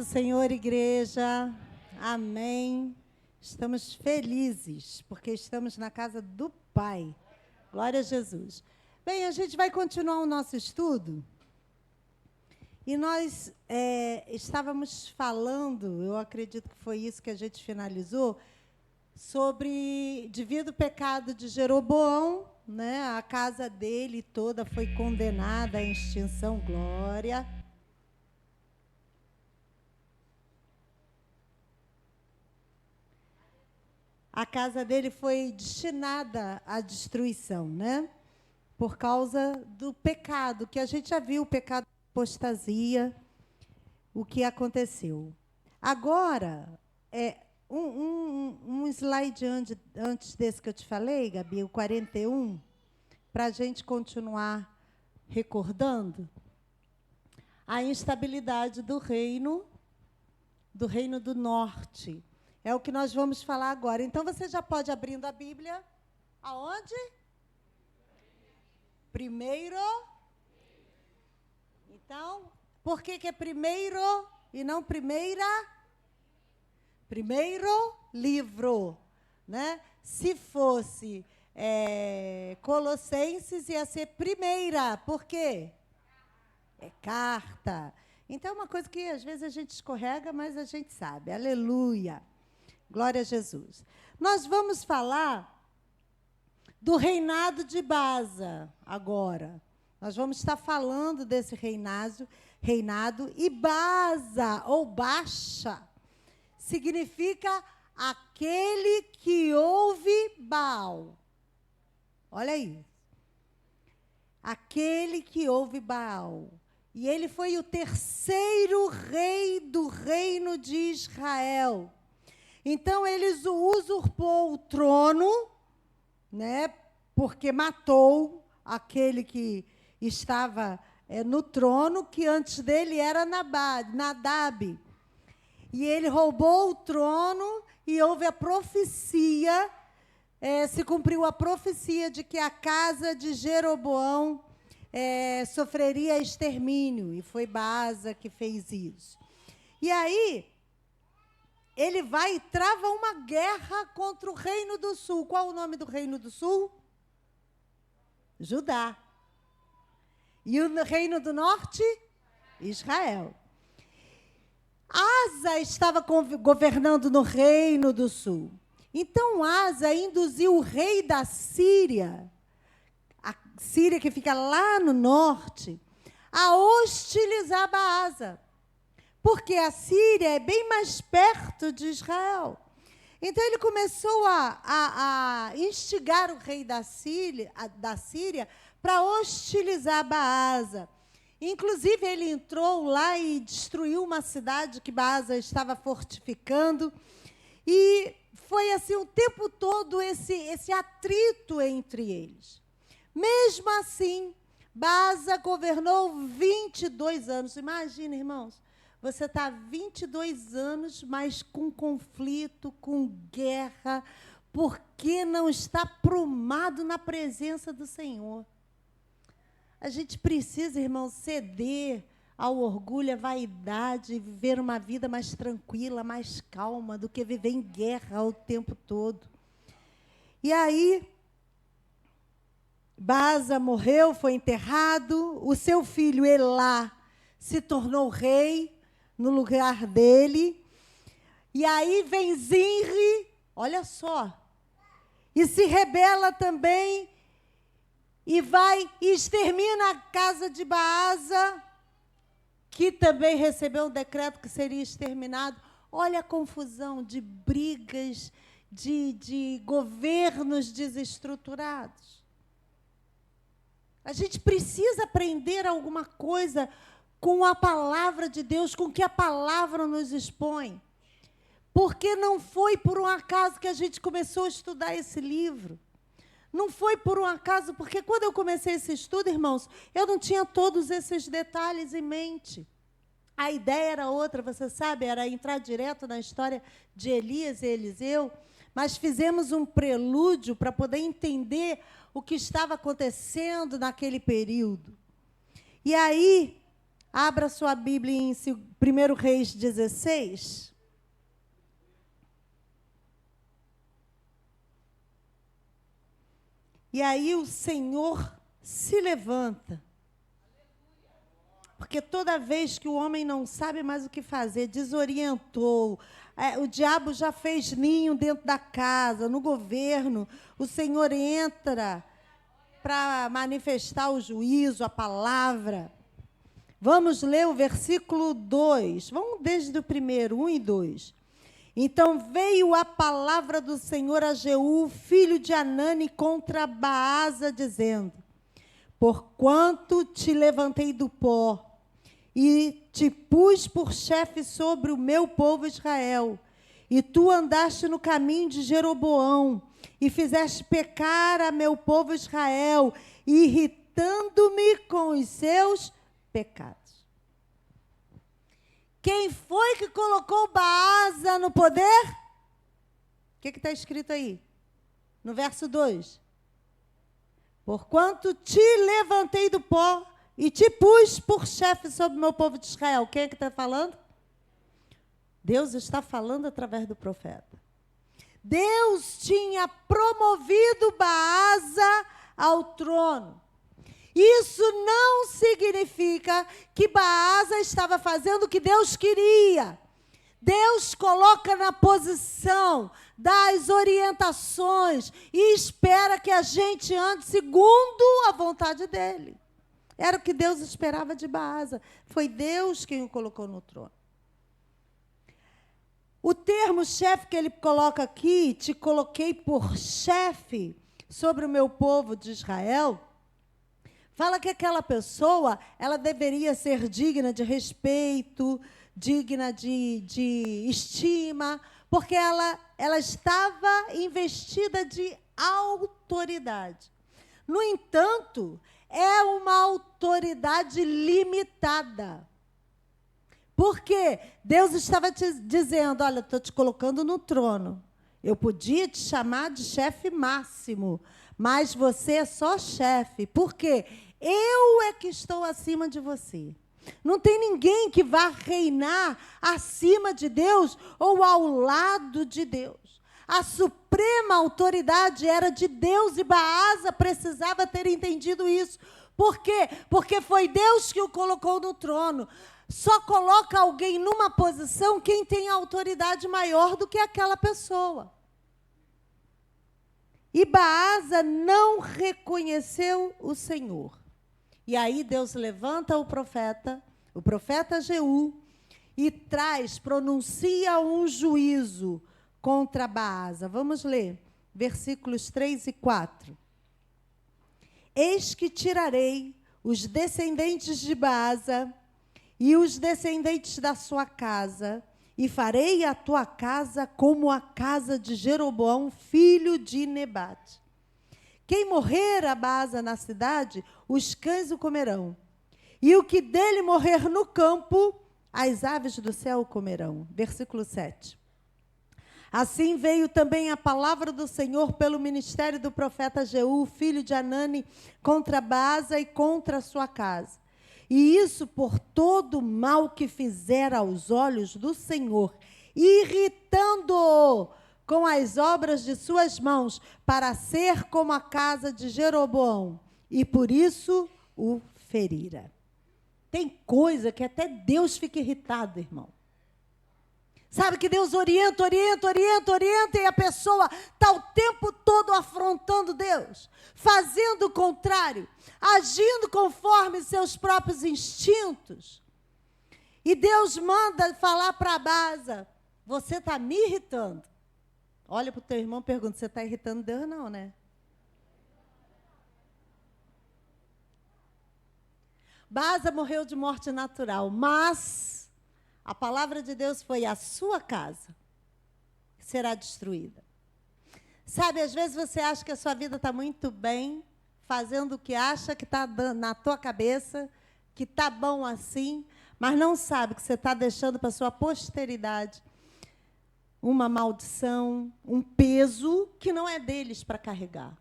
Senhor, igreja. Amém. Estamos felizes, porque estamos na casa do Pai. Glória a Jesus. Bem, a gente vai continuar o nosso estudo. E nós estávamos falando, eu acredito que foi isso que a gente finalizou, sobre, devido ao pecado de Jeroboão, né, a casa dele toda foi condenada à extinção, glória. A casa dele foi destinada à destruição, né? Por causa do pecado, que a gente já viu, o pecado de apostasia, o que aconteceu. Agora, um slide antes desse que eu te falei, Gabi, o 41, para a gente continuar recordando a instabilidade do reino do norte. É o que nós vamos falar agora. Então, você já pode abrindo a Bíblia. Aonde? Primeiro. Então, por que é primeiro e não primeira? Primeiro livro, né? Se fosse Colossenses, ia ser primeira. Por quê? É carta. Então, é uma coisa que, às vezes, a gente escorrega, mas a gente sabe. Aleluia. Glória a Jesus. Nós vamos falar do reinado de Baasa agora. Nós vamos estar falando desse reinado, e Baasa, ou Baixa, significa aquele que ouve Baal. Olha aí. Aquele que ouve Baal. E ele foi o terceiro rei do reino de Israel. Então, ele usurpou o trono, né, porque matou aquele que estava no trono, que antes dele era Nadab. E ele roubou o trono e houve a profecia, se cumpriu a profecia de que a casa de Jeroboão sofreria extermínio. E foi Baasa que fez isso. E aí, ele vai e trava uma guerra contra o Reino do Sul. Qual o nome do Reino do Sul? Judá. E o Reino do Norte? Israel. Asa estava governando no Reino do Sul. Então, Asa induziu o rei da Síria, a Síria que fica lá no norte, a hostilizar Baasa. Porque a Síria é bem mais perto de Israel. Então, ele começou a instigar o rei da Síria para hostilizar Baasa. Inclusive, ele entrou lá e destruiu uma cidade que Baasa estava fortificando. E foi assim o tempo todo esse atrito entre eles. Mesmo assim, Baasa governou 22 anos. Imagina, irmãos. Você está há 22 anos, mas com conflito, com guerra, porque não está aprumado na presença do Senhor. A gente precisa, irmão, ceder ao orgulho, à vaidade, e viver uma vida mais tranquila, mais calma, do que viver em guerra o tempo todo. E aí, Baasa morreu, foi enterrado, o seu filho Elá se tornou rei no lugar dele. E aí vem Zinri, olha só, e se rebela também, e vai e extermina a casa de Baasa, que também recebeu um decreto que seria exterminado. Olha a confusão de brigas, de governos desestruturados. A gente precisa aprender alguma coisa com a palavra de Deus, com que a palavra nos expõe. Porque não foi por um acaso que a gente começou a estudar esse livro. Não foi por um acaso, porque quando eu comecei esse estudo, irmãos, eu não tinha todos esses detalhes em mente. A ideia era outra, você sabe, era entrar direto na história de Elias e Eliseu, mas fizemos um prelúdio para poder entender o que estava acontecendo naquele período. E aí, Abra sua Bíblia em 1 Reis 16. E aí o Senhor se levanta. Porque toda vez que o homem não sabe mais o que fazer, desorientou, o diabo já fez ninho dentro da casa, no governo, o Senhor entra para manifestar o juízo, a palavra. Vamos ler o versículo 2. Vamos desde o primeiro, 1 e 2. Então veio a palavra do Senhor a Jeú, filho de Anani, contra Baasa, dizendo: porquanto te levantei do pó e te pus por chefe sobre o meu povo Israel, e tu andaste no caminho de Jeroboão, e fizeste pecar a meu povo Israel, irritando-me com os seus pecados. Quem foi que colocou Baasa no poder? O que está escrito aí? No verso 2. Porquanto te levantei do pó e te pus por chefe sobre o meu povo de Israel. Quem é que está falando? Deus está falando através do profeta. Deus tinha promovido Baasa ao trono. Isso não significa que Baasa estava fazendo o que Deus queria. Deus coloca na posição, dá as orientações e espera que a gente ande segundo a vontade dele. Era o que Deus esperava de Baasa. Foi Deus quem o colocou no trono. O termo chefe que ele coloca aqui, te coloquei por chefe sobre o meu povo de Israel, fala que aquela pessoa, ela deveria ser digna de respeito, digna de estima, porque ela estava investida de autoridade. No entanto, é uma autoridade limitada. Porque Deus estava te dizendo, olha, estou te colocando no trono. Eu podia te chamar de chefe máximo, mas você é só chefe. Por quê? Eu é que estou acima de você. Não tem ninguém que vá reinar acima de Deus ou ao lado de Deus. A suprema autoridade era de Deus e Baasa precisava ter entendido isso. Por quê? Porque foi Deus que o colocou no trono. Só coloca alguém numa posição quem tem autoridade maior do que aquela pessoa. E Baasa não reconheceu o Senhor. E aí Deus levanta o profeta Jeú, e pronuncia um juízo contra Baasa. Vamos ler, versículos 3 e 4. Eis que tirarei os descendentes de Baasa e os descendentes da sua casa, e farei a tua casa como a casa de Jeroboão, filho de Nebate. Quem morrer a Baasa na cidade, os cães o comerão. E o que dele morrer no campo, as aves do céu o comerão. Versículo 7. Assim veio também a palavra do Senhor pelo ministério do profeta Jeú, filho de Anani, contra Baasa e contra a sua casa. E isso por todo o mal que fizera aos olhos do Senhor, irritando-o com as obras de suas mãos, para ser como a casa de Jeroboão, e por isso o ferira. Tem coisa que até Deus fica irritado, irmão. Sabe que Deus orienta, e a pessoa está o tempo todo afrontando Deus, fazendo o contrário, agindo conforme seus próprios instintos. E Deus manda falar para Baasa: você está me irritando. Olha para o teu irmão e pergunta: você está irritando Deus? Não, né? Baasa morreu de morte natural, mas a palavra de Deus foi: a sua casa será destruída. Sabe, às vezes você acha que a sua vida está muito bem, fazendo o que acha que está na tua cabeça, que está bom assim, mas não sabe que você está deixando para a sua posteridade uma maldição, um peso que não é deles para carregar.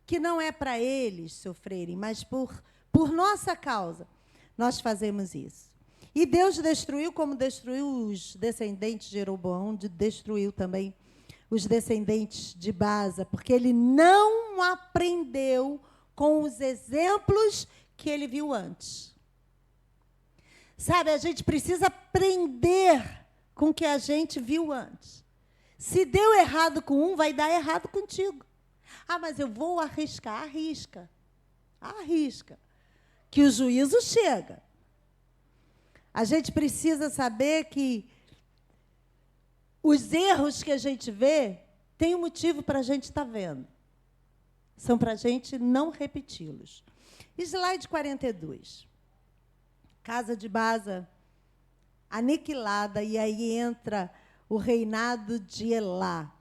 Que não é para eles sofrerem, mas por nossa causa. nós fazemos isso. E Deus destruiu, como destruiu os descendentes de Jeroboão, destruiu também os descendentes de Baasa, porque ele não aprendeu com os exemplos que ele viu antes. Sabe, a gente precisa aprender com o que a gente viu antes. Se deu errado com um, vai dar errado contigo. Ah, mas eu vou arriscar. Arrisca. Arrisca. Que o juízo chega. A gente precisa saber que os erros que a gente vê tem um motivo para a gente estar vendo. São para a gente não repeti-los. Slide 42. Casa de Baasa aniquilada, e aí entra o reinado de Elá.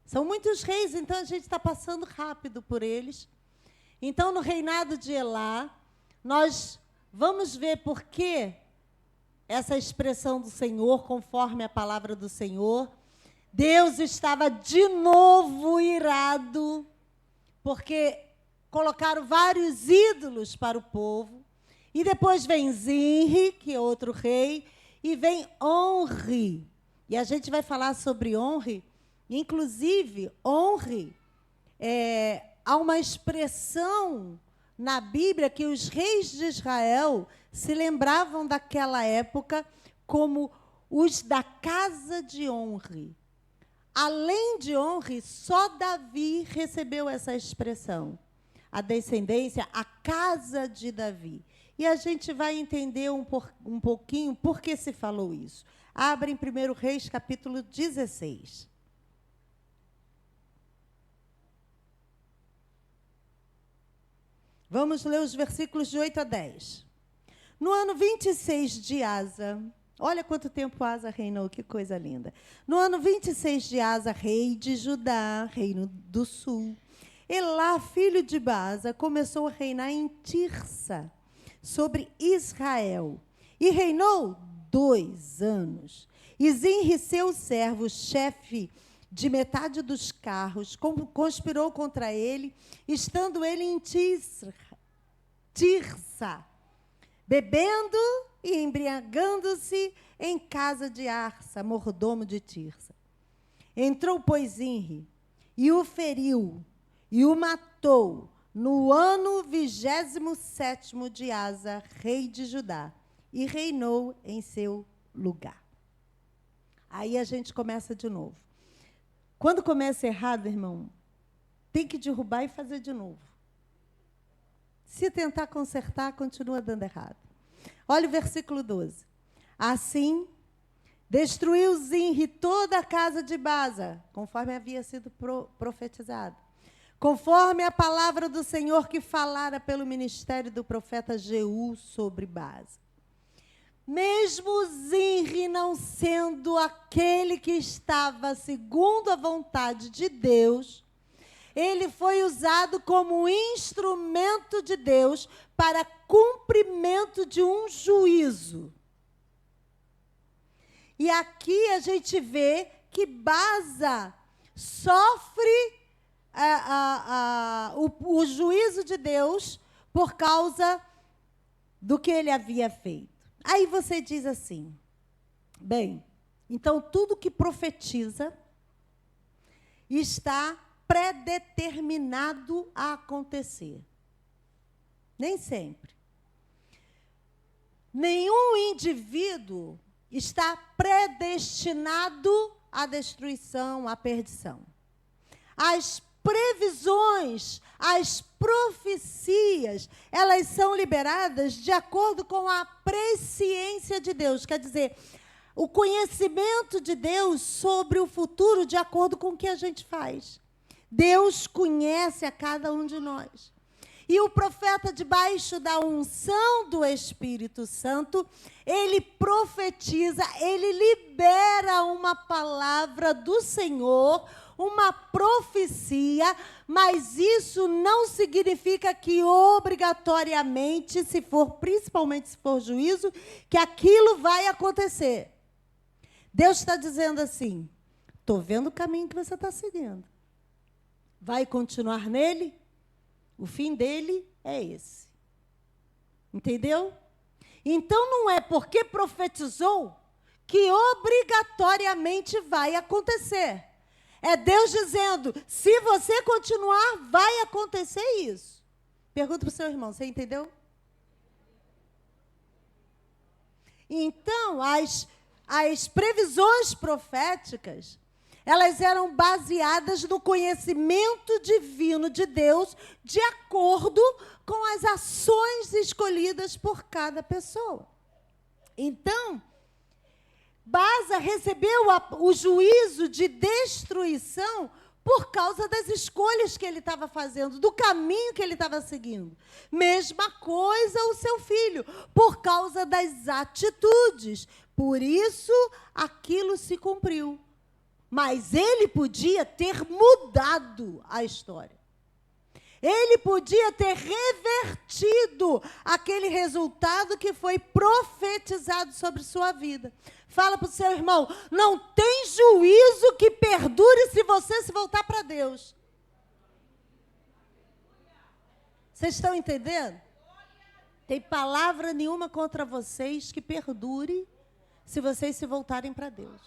São muitos reis, então a gente está passando rápido por eles. Então, no reinado de Elá, nós vamos ver por que essa expressão do Senhor, conforme a palavra do Senhor. Deus estava de novo irado, porque colocaram vários ídolos para o povo. E depois vem Zinri, que é outro rei, e vem Onri. E a gente vai falar sobre Onri. Inclusive, Onri, há uma expressão na Bíblia que os reis de Israel se lembravam daquela época como os da casa de Onri. Além de Onri, só Davi recebeu essa expressão. A descendência, a casa de Davi. E a gente vai entender um pouquinho por que se falou isso. Abre em 1 Reis, capítulo 16. Vamos ler os versículos de 8 a 10. No ano 26 de Asa, olha quanto tempo Asa reinou, que coisa linda. No ano 26 de Asa, rei de Judá, reino do sul, Elá, filho de Baasa, começou a reinar em Tirsa, sobre Israel, e reinou 2 anos. E Zinri, seu servo, chefe de metade dos carros, conspirou contra ele, estando ele em Tirsa, bebendo e embriagando-se em casa de Arsa, mordomo de Tirsa. Entrou, pois, Zinri, e o feriu, e o matou, no ano 27º de Asa, rei de Judá, e reinou em seu lugar. Aí a gente começa de novo. Quando começa errado, irmão, tem que derrubar e fazer de novo. Se tentar consertar, continua dando errado. Olha o versículo 12. Assim, destruiu Zinri toda a casa de Baasa, conforme havia sido profetizado, conforme a palavra do Senhor que falara pelo ministério do profeta Jeú sobre Baasa. Mesmo Zinri não sendo aquele que estava segundo a vontade de Deus, ele foi usado como instrumento de Deus para cumprimento de um juízo. E aqui a gente vê que Baasa sofre o juízo de Deus por causa do que ele havia feito. Aí você diz assim, bem, então tudo que profetiza está predeterminado a acontecer. Nem sempre. Nenhum indivíduo está predestinado à destruição, à perdição. As previsões, as profecias, elas são liberadas de acordo com a presciência de Deus. Quer dizer, o conhecimento de Deus sobre o futuro de acordo com o que a gente faz. Deus conhece a cada um de nós. E o profeta, debaixo da unção do Espírito Santo, ele profetiza, ele libera uma palavra do Senhor, uma profecia, mas isso não significa que obrigatoriamente, principalmente se for juízo, que aquilo vai acontecer. Deus está dizendo assim, estou vendo o caminho que você está seguindo. Vai continuar nele? O fim dele é esse. Entendeu? Então, não é porque profetizou que obrigatoriamente vai acontecer. É Deus dizendo, se você continuar, vai acontecer isso. Pergunta para o seu irmão, você entendeu? Então, as previsões proféticas, elas eram baseadas no conhecimento divino de Deus, de acordo com as ações escolhidas por cada pessoa. Então, Baasa recebeu o juízo de destruição por causa das escolhas que ele estava fazendo, do caminho que ele estava seguindo. Mesma coisa o seu filho, por causa das atitudes. Por isso, aquilo se cumpriu. Mas ele podia ter mudado a história. Ele podia ter revertido aquele resultado que foi profetizado sobre sua vida. Fala para o seu irmão, não tem juízo que perdure se você se voltar para Deus. Vocês estão entendendo? Tem palavra nenhuma contra vocês que perdure se vocês se voltarem para Deus.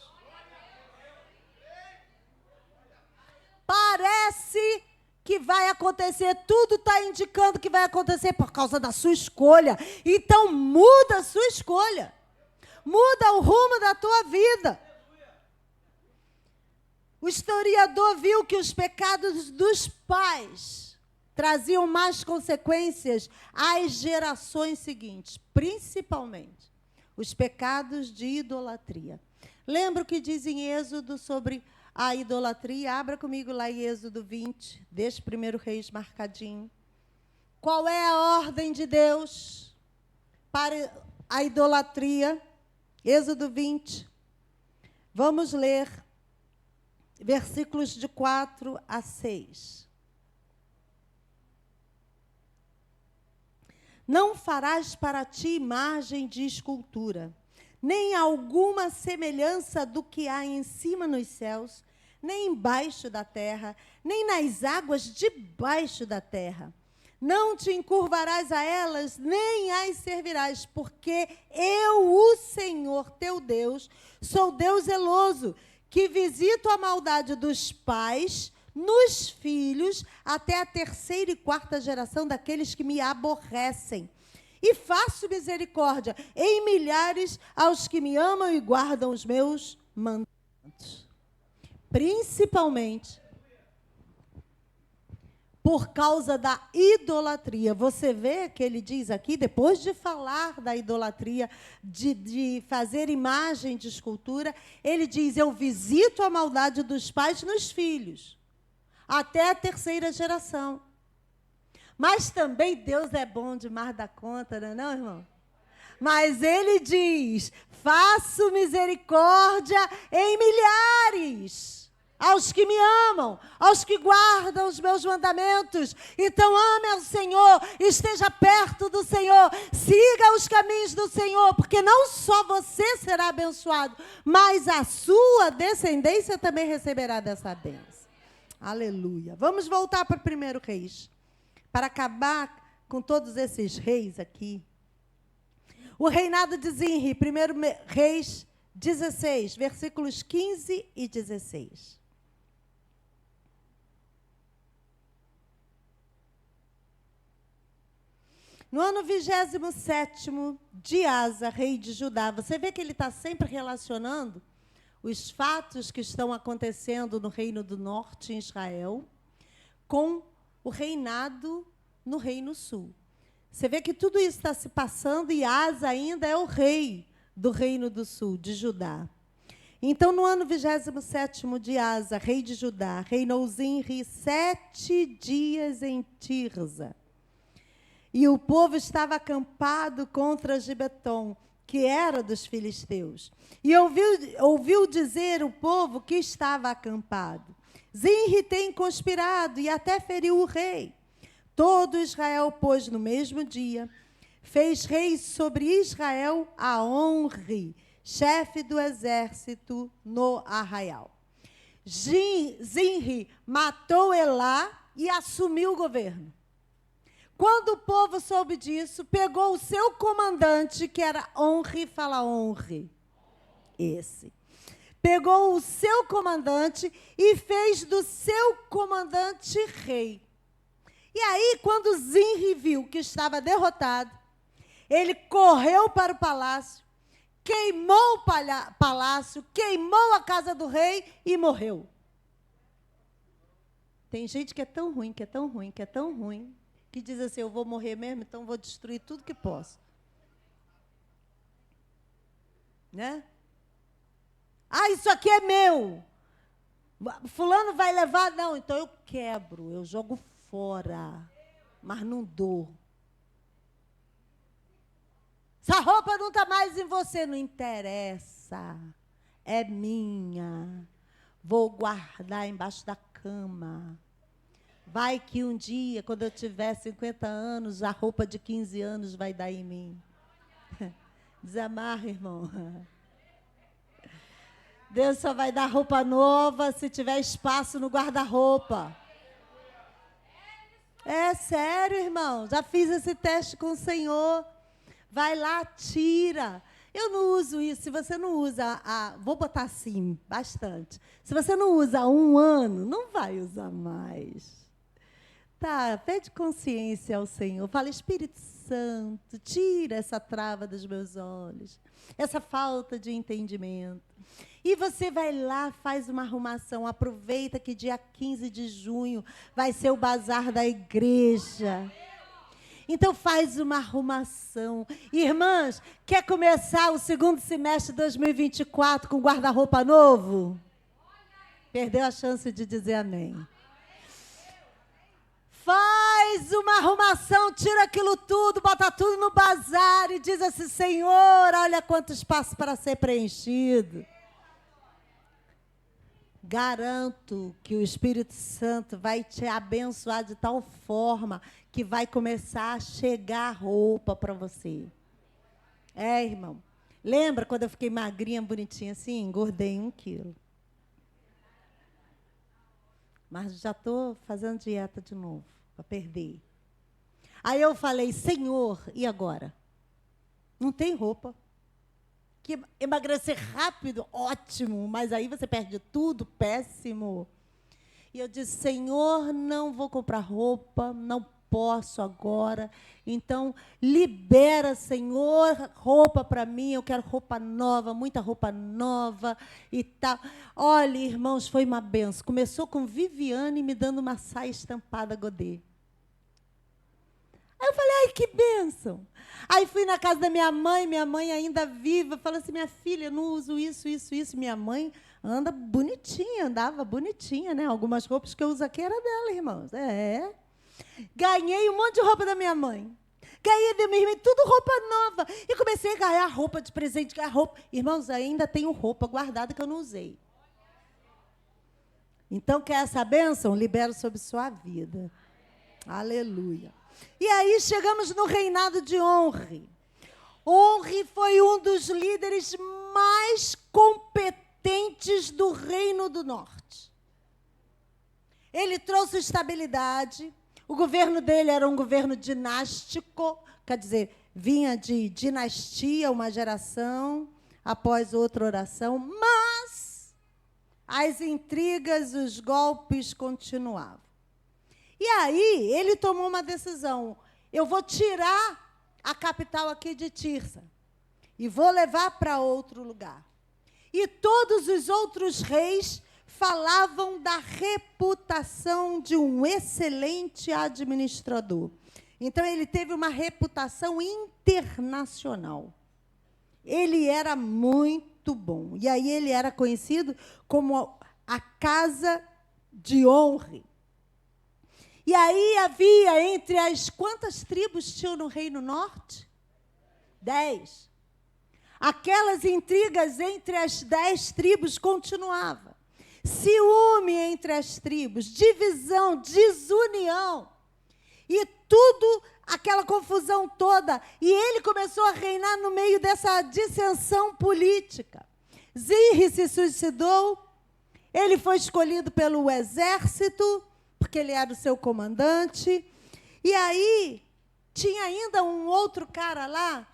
Parece que vai acontecer, tudo está indicando que vai acontecer por causa da sua escolha. Então, muda a sua escolha. Muda o rumo da tua vida. O historiador viu que os pecados dos pais traziam mais consequências às gerações seguintes, principalmente os pecados de idolatria. Lembra o que diz em Êxodo sobre a idolatria? Abra comigo lá em Êxodo 20, deixa 1 Reis marcadinho. Qual é a ordem de Deus para a idolatria? Êxodo 20. Vamos ler versículos de 4 a 6. Não farás para ti imagem de escultura, nem alguma semelhança do que há em cima nos céus, nem embaixo da terra, nem nas águas debaixo da terra. Não te encurvarás a elas, nem as servirás, porque eu, o Senhor teu Deus, sou Deus zeloso, que visito a maldade dos pais nos filhos, até a 3ª e 4ª geração daqueles que me aborrecem. E faço misericórdia em milhares aos que me amam e guardam os meus mandamentos. Principalmente por causa da idolatria. Você vê que ele diz aqui, depois de falar da idolatria, de fazer imagem de escultura, ele diz, eu visito a maldade dos pais nos filhos, até a 3ª geração. Mas também Deus é bom demais da conta, não é não, irmão? Mas ele diz, faço misericórdia em milhares aos que me amam, aos que guardam os meus mandamentos. Então ame ao Senhor, esteja perto do Senhor, siga os caminhos do Senhor, porque não só você será abençoado, mas a sua descendência também receberá dessa bênção. Aleluia. Vamos voltar para o 1 Reis, para acabar com todos esses reis aqui. O reinado de Zinri, 1 Reis 16, versículos 15 e 16. No ano 27º de Asa, rei de Judá, você vê que ele está sempre relacionando os fatos que estão acontecendo no Reino do Norte, em Israel, com o reinado no Reino Sul. Você vê que tudo isso está se passando e Asa ainda é o rei do Reino do Sul, de Judá. Então, no ano 27º de Asa, rei de Judá, reinou Zinri 7 dias em Tirza. E o povo estava acampado contra Gibeton, que era dos filisteus. E ouviu dizer o povo que estava acampado, Zinri tem conspirado e até feriu o rei. Todo Israel, pois, no mesmo dia, fez rei sobre Israel a Onri, chefe do exército no arraial. Zinri matou Elá e assumiu o governo. Quando o povo soube disso, pegou o seu comandante, que era Onri, fala Onri, esse. Pegou o seu comandante e fez do seu comandante rei. E aí, quando Zinri viu que estava derrotado, ele correu para o palácio, queimou o palácio, queimou a casa do rei e morreu. Tem gente que é tão ruim, que é tão ruim, que é tão ruim, que diz assim, eu vou morrer mesmo, então vou destruir tudo que posso. Né? Ah, isso aqui é meu. Fulano vai levar? Não, então eu quebro, eu jogo fora, mas não dou. Essa roupa não está mais em você, não interessa. É minha. Vou guardar embaixo da cama. Vai que um dia, quando eu tiver 50 anos, a roupa de 15 anos vai dar em mim. Desamarra, irmão. Deus só vai dar roupa nova se tiver espaço no guarda-roupa. É sério, irmão. Já fiz esse teste com o Senhor. Vai lá, tira. Eu não uso isso. Se você não usa, vou botar assim, bastante. Se você não usa há 1 ano, não vai usar mais. Tá, pede consciência ao Senhor. Fala, Espírito Santo, tira essa trava dos meus olhos, essa falta de entendimento. E você vai lá, faz uma arrumação. Aproveita que dia 15 de junho vai ser o bazar da igreja. Então faz uma arrumação. Irmãs, quer começar o 2º semestre de 2024 com guarda-roupa novo? Perdeu a chance de dizer amém. Faz uma arrumação, tira aquilo tudo, bota tudo no bazar e diz assim, Senhor, olha quanto espaço para ser preenchido. Garanto que o Espírito Santo vai te abençoar de tal forma que vai começar a chegar roupa para você. É, irmão. Lembra quando eu fiquei magrinha, bonitinha assim? Engordei 1 quilo. Mas já estou fazendo dieta de novo, para perder. Aí eu falei, Senhor, e agora? Não tem roupa. Que emagrecer rápido, ótimo, mas aí você perde tudo, péssimo. E eu disse, Senhor, não vou comprar roupa, não posso agora. Então, libera, Senhor, roupa para mim. Eu quero roupa nova, muita roupa nova e tal. Olha, irmãos, foi uma benção. Começou com Viviane me dando uma saia estampada godê. Aí eu falei, ai, que bênção. Aí fui na casa da minha mãe ainda viva, falou assim, minha filha, eu não uso isso. Minha mãe anda bonitinha, andava bonitinha, né? Algumas roupas que eu uso aqui era dela, irmãos. É. Ganhei um monte de roupa da minha mãe. Ganhei da minha irmã, tudo roupa nova. E comecei a ganhar roupa de presente, ganhar roupa. Irmãos, ainda tenho roupa guardada que eu não usei. Então, quer essa bênção? Libero sobre sua vida. Aleluia. E aí chegamos no reinado de Onri. Onri foi um dos líderes mais competentes do Reino do Norte. Ele trouxe estabilidade. O governo dele era um governo dinástico, quer dizer, vinha de dinastia, uma geração após outra oração, mas as intrigas, os golpes continuavam. E aí, ele tomou uma decisão. Eu vou tirar a capital aqui de Tirsa e vou levar para outro lugar. E todos os outros reis falavam da reputação de um excelente administrador. Então, ele teve uma reputação internacional. Ele era muito bom. E aí, ele era conhecido como a Casa de Onri. E aí havia entre as... Quantas tribos tinham no Reino Norte? 10. Aquelas intrigas entre as 10 tribos continuavam. Ciúme entre as tribos, divisão, desunião. E tudo, aquela confusão toda. E ele começou a reinar no meio dessa dissensão política. Zinri se suicidou. Ele foi escolhido pelo exército, porque ele era o seu comandante. E aí, Tinha ainda um outro cara lá,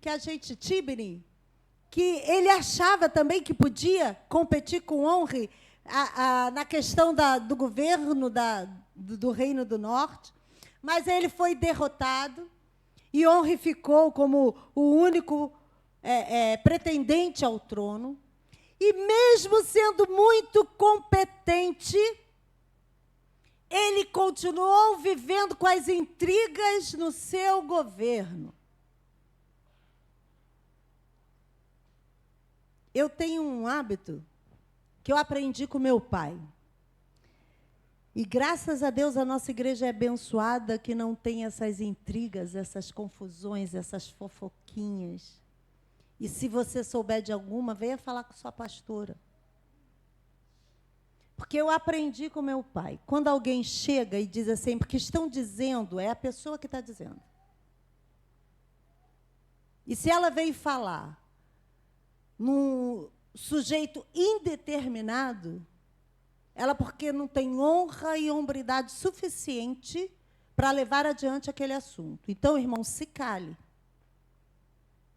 que a gente, Tibni, que ele achava também que podia competir com Onri na questão do governo do Reino do Norte, mas ele foi derrotado, e Onri ficou como o único pretendente ao trono, e mesmo sendo muito competente, ele continuou vivendo com as intrigas no seu governo. Eu tenho um hábito que eu aprendi com meu pai. E graças a Deus a nossa igreja é abençoada, que não tem essas intrigas, essas confusões, essas fofoquinhas. E se você souber de alguma, venha falar com sua pastora. Porque eu aprendi com meu pai. Quando alguém chega e diz assim, porque estão dizendo, é a pessoa que está dizendo. E se ela veio falar num sujeito indeterminado, ela, porque não tem honra e hombridade suficiente para levar adiante aquele assunto. Então, irmão, se cale.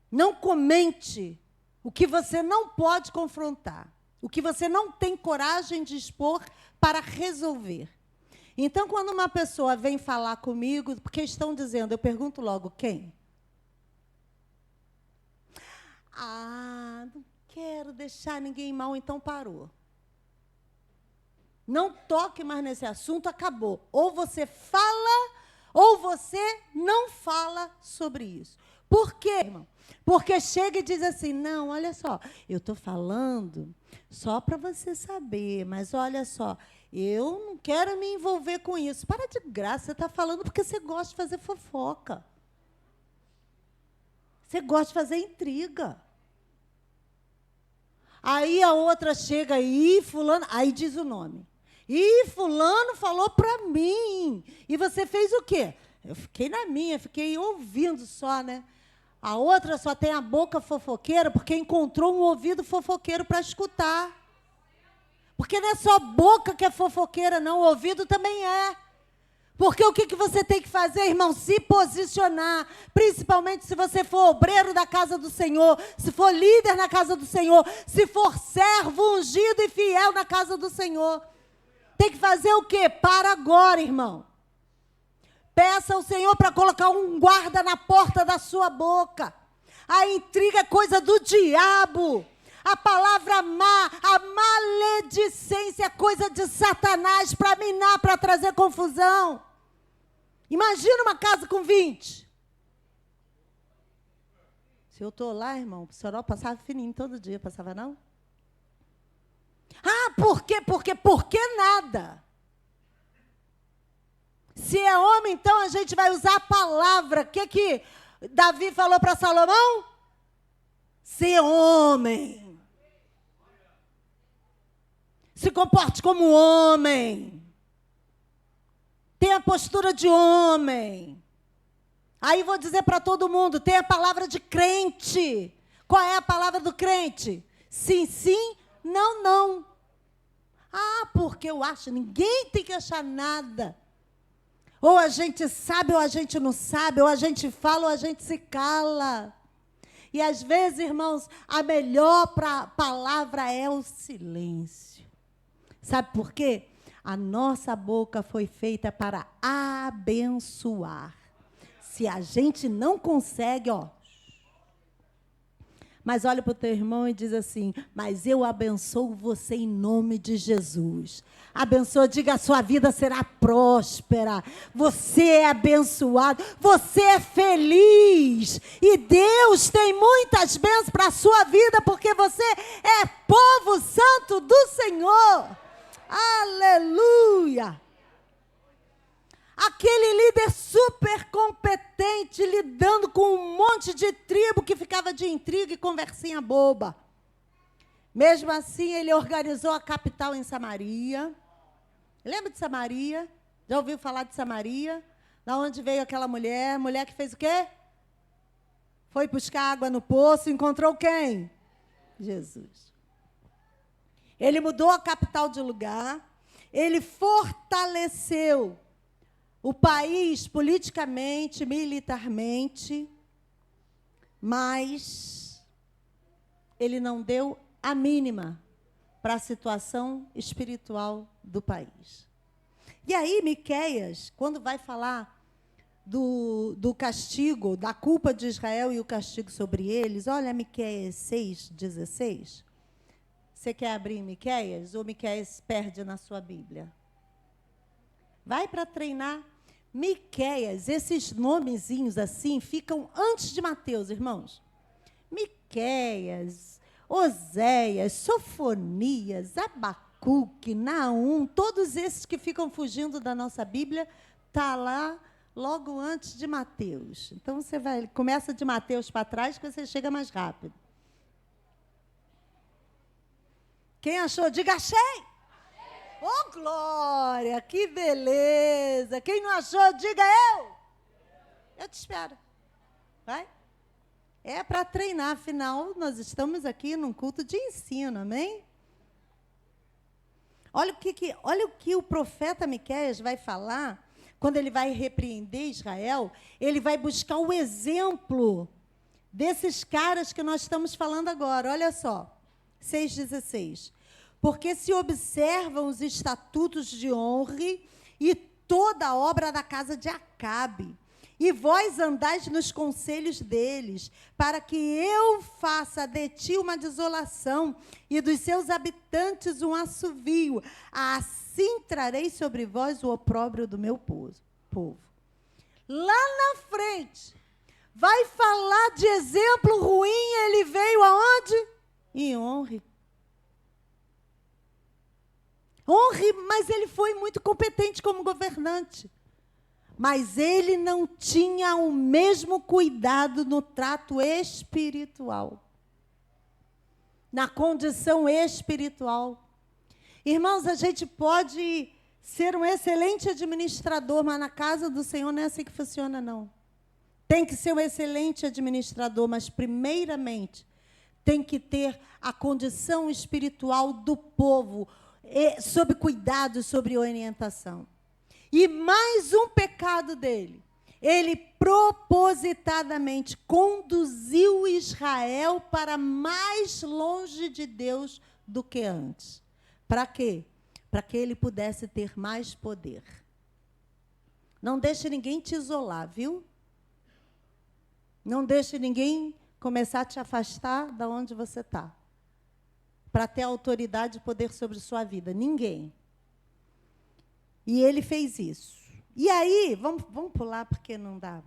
Não comente o que você não pode confrontar, o que você não tem coragem de expor para resolver. Então, quando uma pessoa vem falar comigo, porque estão dizendo, eu pergunto logo, quem? Ah, não quero deixar ninguém mal, então parou. Não toque mais nesse assunto, acabou. Ou você fala, ou você não fala sobre isso. Por quê, irmão? Porque chega e diz assim, não, olha só, eu estou falando só para você saber, mas olha só, eu não quero me envolver com isso. Para de graça, você está falando porque você gosta de fazer fofoca. Você gosta de fazer intriga. Aí a outra chega aí, fulano, aí diz o nome. E fulano falou para mim. E você fez o quê? Eu fiquei na minha, fiquei ouvindo só, né? A outra só tem a boca fofoqueira porque encontrou um ouvido fofoqueiro para escutar. Porque não é só boca que é fofoqueira, não, o ouvido também é. Porque o que você tem que fazer, irmão? Se posicionar, principalmente se você for obreiro da casa do Senhor, se for líder na casa do Senhor, se for servo ungido e fiel na casa do Senhor. Tem que fazer o quê? Para agora, irmão. Peça ao Senhor para colocar um guarda na porta da sua boca. A intriga é coisa do diabo. A palavra má, a maledicência é coisa de Satanás para minar, para trazer confusão. Imagina uma casa com 20. Se eu estou lá, irmão, o senhor passava fininho todo dia, passava não? Ah, por quê? Por que nada? Se é homem, então a gente vai usar a palavra. O que Davi falou para Salomão? Ser homem. Se comporte como homem. Tenha a postura de homem. Aí vou dizer para todo mundo, tem a palavra de crente. Qual é a palavra do crente? Sim, sim, não, não. Ah, porque eu acho, ninguém tem que achar nada. Ou a gente sabe, ou a gente não sabe, ou a gente fala, ou a gente se cala. E às vezes, irmãos, a melhor palavra é o silêncio. Sabe por quê? A nossa boca foi feita para abençoar. Se a gente não consegue, ó. Mas olha para o teu irmão e diz assim, mas eu abençoo você em nome de Jesus. Abençoa, diga, a sua vida será próspera. Você é abençoado, você é feliz. E Deus tem muitas bênçãos para a sua vida, porque você é povo santo do Senhor. Aleluia! Aquele líder super competente, lidando com um monte de tribo que ficava de intriga e conversinha boba. Mesmo assim, ele organizou a capital em Samaria. Lembra de Samaria? Já ouviu falar de Samaria? Da onde veio aquela mulher? Mulher que fez o quê? Foi buscar água no poço, encontrou quem? Jesus. Ele mudou a capital de lugar, ele fortaleceu o país politicamente, militarmente, mas ele não deu a mínima para a situação espiritual do país. E aí, Miqueias, quando vai falar do castigo, da culpa de Israel e o castigo sobre eles, olha Miqueias 6,16. Você quer abrir Miqueias ou Miqueias perde na sua Bíblia? Vai para treinar. Miqueias, esses nomezinhos assim, ficam antes de Mateus, irmãos. Miqueias, Oséias, Sofonias, Abacuque, Naum, todos esses que ficam fugindo da nossa Bíblia, está lá logo antes de Mateus. Então, você começa de Mateus para trás, que você chega mais rápido. Quem achou? Diga achei! Oh, glória! Que beleza! Quem não achou, diga eu! Eu te espero. Vai? É para treinar, afinal, nós estamos aqui num culto de ensino, amém? Olha o que o profeta Miqueias vai falar, quando ele vai repreender Israel, ele vai buscar o exemplo desses caras que nós estamos falando agora. Olha só, 6,16. Porque se observam os estatutos de Onre e toda a obra da casa de Acabe, e vós andais nos conselhos deles, para que eu faça de ti uma desolação e dos seus habitantes um assovio. Assim trarei sobre vós o opróbrio do meu povo. Lá na frente, vai falar de exemplo ruim, ele veio aonde? Em Onre. Honre, mas ele foi muito competente como governante. Mas ele não tinha o mesmo cuidado no trato espiritual. Na condição espiritual. Irmãos, a gente pode ser um excelente administrador, mas na casa do Senhor não é assim que funciona, não. Tem que ser um excelente administrador, mas primeiramente tem que ter a condição espiritual do povo, sob cuidado, sob orientação. E mais um pecado dele. Ele propositadamente conduziu Israel para mais longe de Deus do que antes. Para quê? Para que ele pudesse ter mais poder. Não deixe ninguém te isolar, viu? Não deixe ninguém começar a te afastar da onde você está. Para ter autoridade e poder sobre sua vida. Ninguém. E ele fez isso. E aí, vamos pular porque não dá.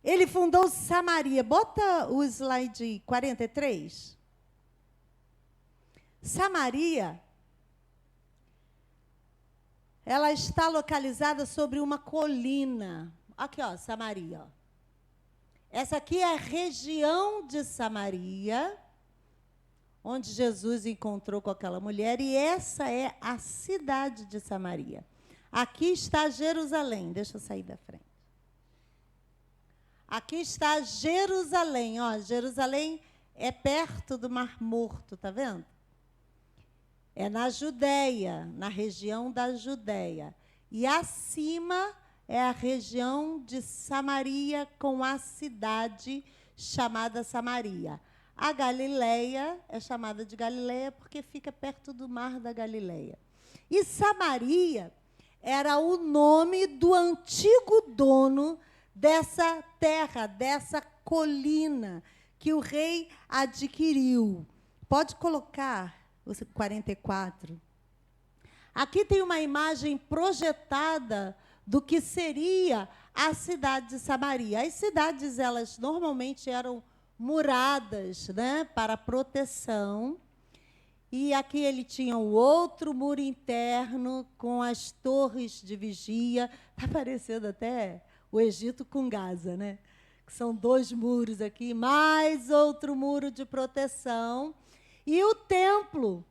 Ele fundou Samaria. Bota o slide 43. Samaria, ela está localizada sobre uma colina. Aqui, ó, Samaria. Ó. Essa aqui é a região de Samaria, onde Jesus encontrou com aquela mulher, e essa é a cidade de Samaria. Aqui está Jerusalém. Deixa eu sair da frente. Aqui está Jerusalém. Ó, Jerusalém é perto do Mar Morto, tá vendo? É na Judéia, na região da Judéia. E acima é a região de Samaria, com a cidade chamada Samaria. A Galileia é chamada de Galileia porque fica perto do mar da Galileia. E Samaria era o nome do antigo dono dessa terra, dessa colina, que o rei adquiriu. Pode colocar o 44. Aqui tem uma imagem projetada do que seria a cidade de Samaria. As cidades, elas normalmente eram muradas, né, para proteção. E aqui ele tinha um outro muro interno com as torres de vigia. Está parecendo até o Egito com Gaza, né? Que são 2 muros aqui, mais outro muro de proteção. E o templo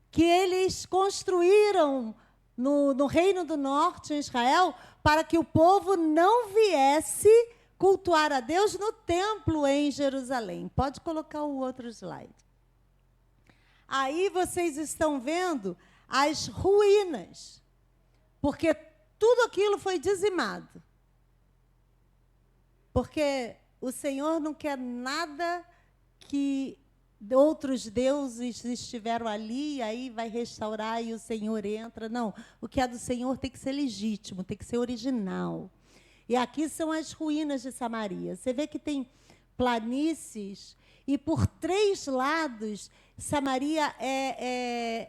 que eles construíram no Reino do Norte, em Israel, para que o povo não viesse cultuar a Deus no templo em Jerusalém. Pode colocar o outro slide. Aí vocês estão vendo as ruínas, porque tudo aquilo foi dizimado. Porque o Senhor não quer nada que outros deuses estiveram ali, e aí vai restaurar e o Senhor entra. Não, o que é do Senhor tem que ser legítimo, tem que ser original. E aqui são as ruínas de Samaria. Você vê que tem planícies, e por 3 lados, Samaria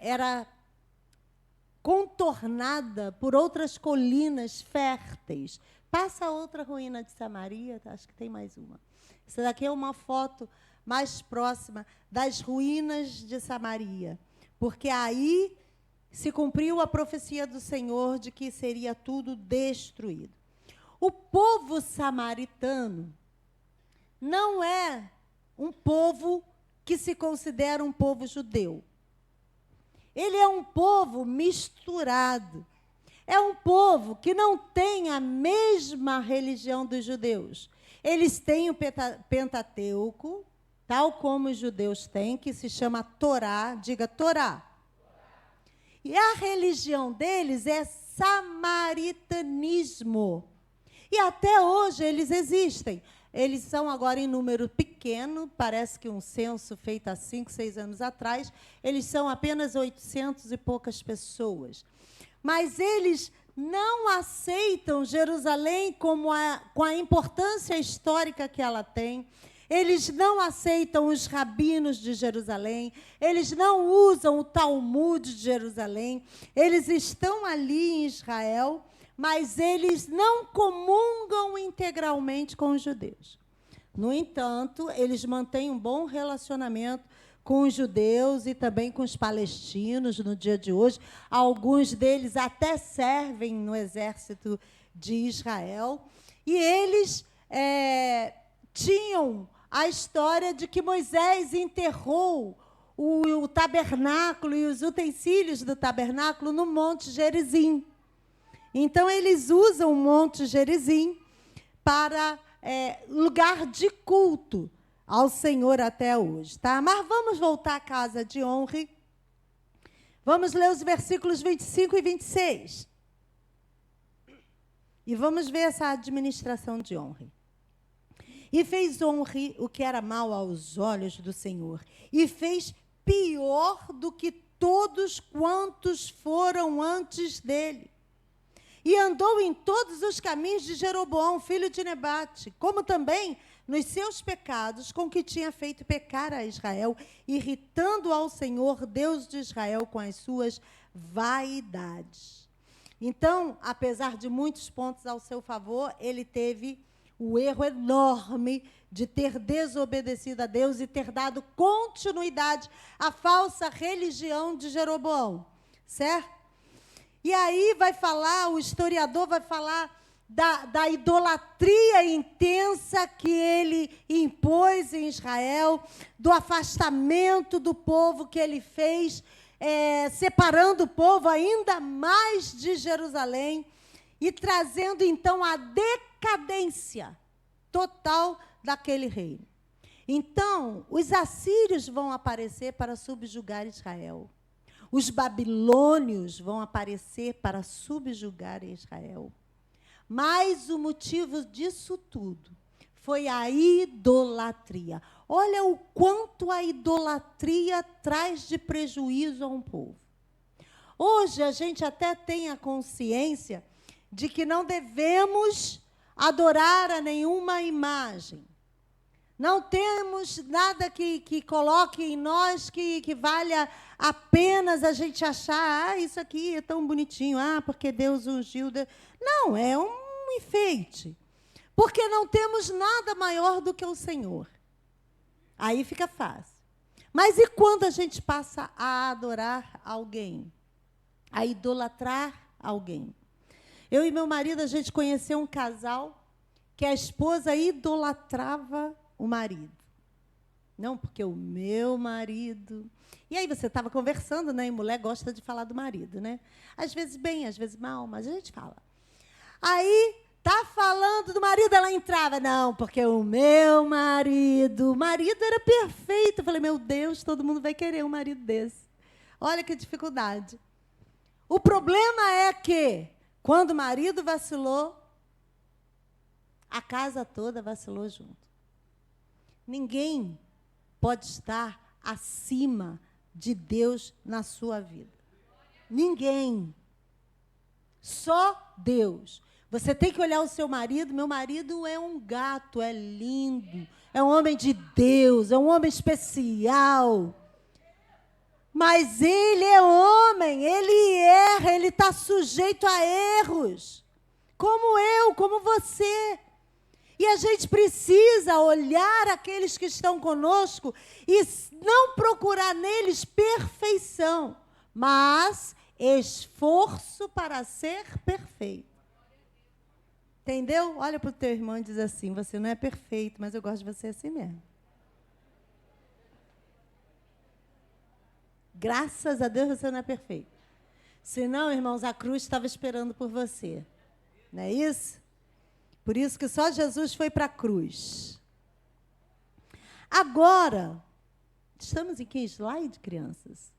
era contornada por outras colinas férteis. Passa outra ruína de Samaria, acho que tem mais uma. Essa daqui é uma foto mais próxima das ruínas de Samaria, porque aí se cumpriu a profecia do Senhor de que seria tudo destruído. O povo samaritano não é um povo que se considera um povo judeu. Ele é um povo misturado. É um povo que não tem a mesma religião dos judeus. Eles têm o Pentateuco, tal como os judeus têm, que se chama Torá, diga Torá. E a religião deles é samaritanismo. E até hoje eles existem. Eles são agora em número pequeno, parece que um censo feito há 5, 6 anos atrás, eles são apenas 800 e poucas pessoas. Mas eles não aceitam Jerusalém com a importância histórica que ela tem. Eles não aceitam os rabinos de Jerusalém. Eles não usam o Talmud de Jerusalém. Eles estão ali em Israel, mas eles não comungam integralmente com os judeus. No entanto, eles mantêm um bom relacionamento com os judeus e também com os palestinos no dia de hoje. Alguns deles até servem no exército de Israel. E eles tinham a história de que Moisés enterrou o tabernáculo e os utensílios do tabernáculo no Monte Gerizim. Então, eles usam o Monte Gerizim para lugar de culto ao Senhor até hoje, tá? Mas vamos voltar à casa de Onri. Vamos ler os versículos 25 e 26. E vamos ver essa administração de Onri. E fez Onri o que era mal aos olhos do Senhor, e fez pior do que todos quantos foram antes dele. E andou em todos os caminhos de Jeroboão, filho de Nebate, como também nos seus pecados, com que tinha feito pecar a Israel, irritando ao Senhor, Deus de Israel, com as suas vaidades. Então, apesar de muitos pontos ao seu favor, ele teve o erro enorme de ter desobedecido a Deus e ter dado continuidade à falsa religião de Jeroboão, certo? E aí vai falar, o historiador vai falar da idolatria intensa que ele impôs em Israel, do afastamento do povo que ele fez, separando o povo ainda mais de Jerusalém e trazendo, então, a decadência total daquele reino. Então, os assírios vão aparecer para subjugar Israel. Os babilônios vão aparecer para subjugar Israel. Mas o motivo disso tudo foi a idolatria. Olha o quanto a idolatria traz de prejuízo a um povo. Hoje a gente até tem a consciência de que não devemos adorar a nenhuma imagem. Não temos nada que coloque em nós que valha apenas a gente achar, isso aqui é tão bonitinho, porque Deus ungiu. Não, é um enfeite. Porque não temos nada maior do que o Senhor. Aí fica fácil. Mas e quando a gente passa a adorar alguém? A idolatrar alguém? Eu e meu marido, a gente conheceu um casal que a esposa idolatrava o marido. Não, porque o meu marido... E aí você estava conversando, né? E mulher gosta de falar do marido, né? Às vezes bem, às vezes mal, mas a gente fala. Aí, tá falando do marido, ela entrava. Não, porque o meu marido... O marido era perfeito. Eu falei, meu Deus, todo mundo vai querer um marido desse. Olha que dificuldade. O problema é que, Quando o marido vacilou, a casa toda vacilou junto. Ninguém pode estar acima de Deus na sua vida. Ninguém. Só Deus. Você tem que olhar o seu marido. Meu marido é um gato, é lindo, é um homem de Deus, é um homem especial. Mas ele é homem, ele erra, ele está sujeito a erros. Como eu, como você. E a gente precisa olhar aqueles que estão conosco e não procurar neles perfeição, mas esforço para ser perfeito. Entendeu? Olha para o teu irmão e diz assim: você não é perfeito, mas eu gosto de você assim mesmo. Graças a Deus você não é perfeito. Senão, irmãos, a cruz estava esperando por você. Não é isso? Por isso que só Jesus foi para a cruz. Agora, estamos em que slide, crianças?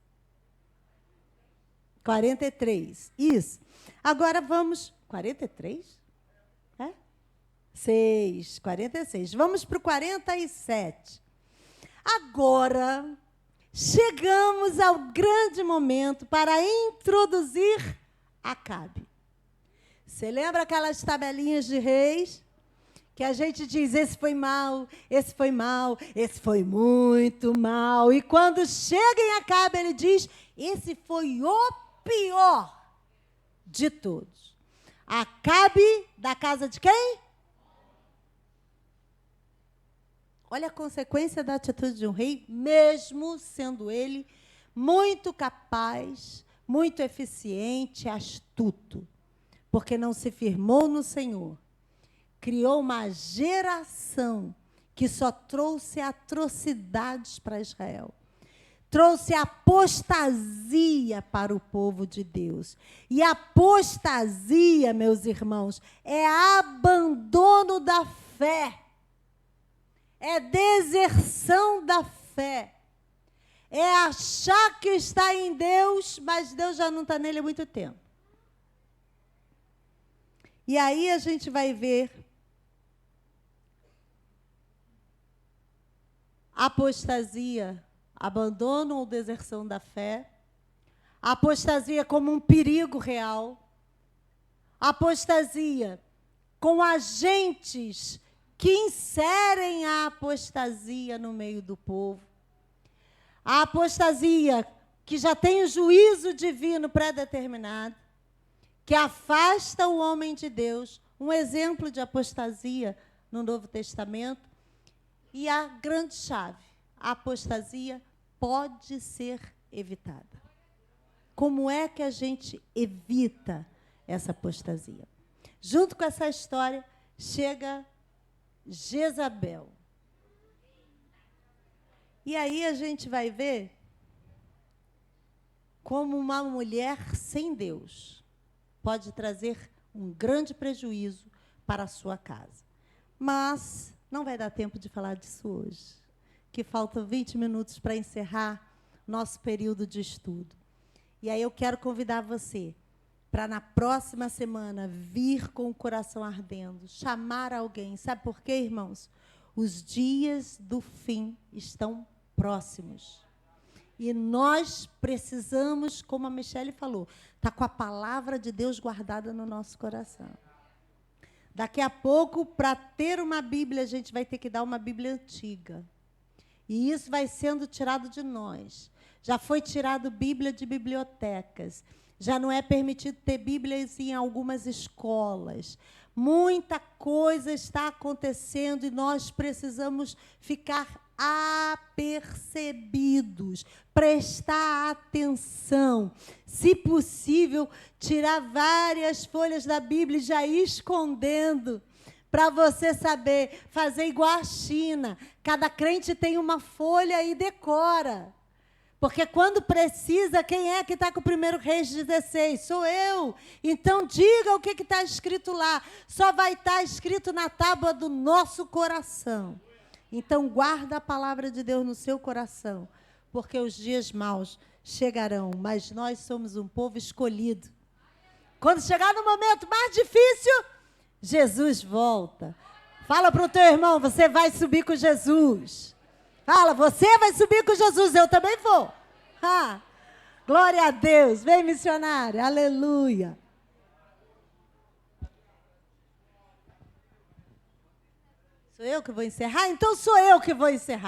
43. Isso. Agora vamos... 43? É? 6. 46. Vamos para o 47. Agora, chegamos ao grande momento para introduzir Acabe. Você lembra aquelas tabelinhas de reis? Que a gente diz, esse foi mal, esse foi mal, esse foi muito mal. E quando chega em Acabe, ele diz, esse foi o pior de todos. Acabe da casa de quem? Olha a consequência da atitude de um rei, mesmo sendo ele muito capaz, muito eficiente, astuto. Porque não se firmou no Senhor. Criou uma geração que só trouxe atrocidades para Israel. Trouxe apostasia para o povo de Deus. E apostasia, meus irmãos, é abandono da fé. É deserção da fé. É achar que está em Deus, mas Deus já não está nele há muito tempo. E aí a gente vai ver apostasia, abandono ou deserção da fé, apostasia como um perigo real, apostasia com agentes que inserem a apostasia no meio do povo, a apostasia que já tem o juízo divino pré-determinado, que afasta o homem de Deus, um exemplo de apostasia no Novo Testamento. E a grande chave, a apostasia pode ser evitada. Como é que a gente evita essa apostasia? Junto com essa história, chega Jezabel. E aí a gente vai ver como uma mulher sem Deus pode trazer um grande prejuízo para a sua casa. Mas não vai dar tempo de falar disso hoje, que faltam 20 minutos para encerrar nosso período de estudo. E aí eu quero convidar você para, na próxima semana, vir com o coração ardendo, chamar alguém. Sabe por quê, irmãos? Os dias do fim estão próximos. E nós precisamos, como a Michele falou, estar com a palavra de Deus guardada no nosso coração. Daqui a pouco, para ter uma Bíblia, a gente vai ter que dar uma Bíblia antiga. E isso vai sendo tirado de nós. Já foi tirado Bíblia de bibliotecas. Já não é permitido ter Bíblias em algumas escolas. Muita coisa está acontecendo e nós precisamos ficar apercebidos, prestar atenção. Se possível, tirar várias folhas da Bíblia e já ir escondendo, para você saber, fazer igual a China. Cada crente tem uma folha e decora. Porque quando precisa, quem é que está com o 1 Reis 16? Sou eu. Então, diga o que está escrito lá. Só vai estar escrito na tábua do nosso coração. Então, guarda a palavra de Deus no seu coração, porque os dias maus chegarão, mas nós somos um povo escolhido. Quando chegar no momento mais difícil, Jesus volta. Fala para o teu irmão, você vai subir com Jesus. Fala, você vai subir com Jesus, eu também vou. Ah, glória a Deus. Vem, missionário. Aleluia. Sou eu que vou encerrar? Então sou eu que vou encerrar.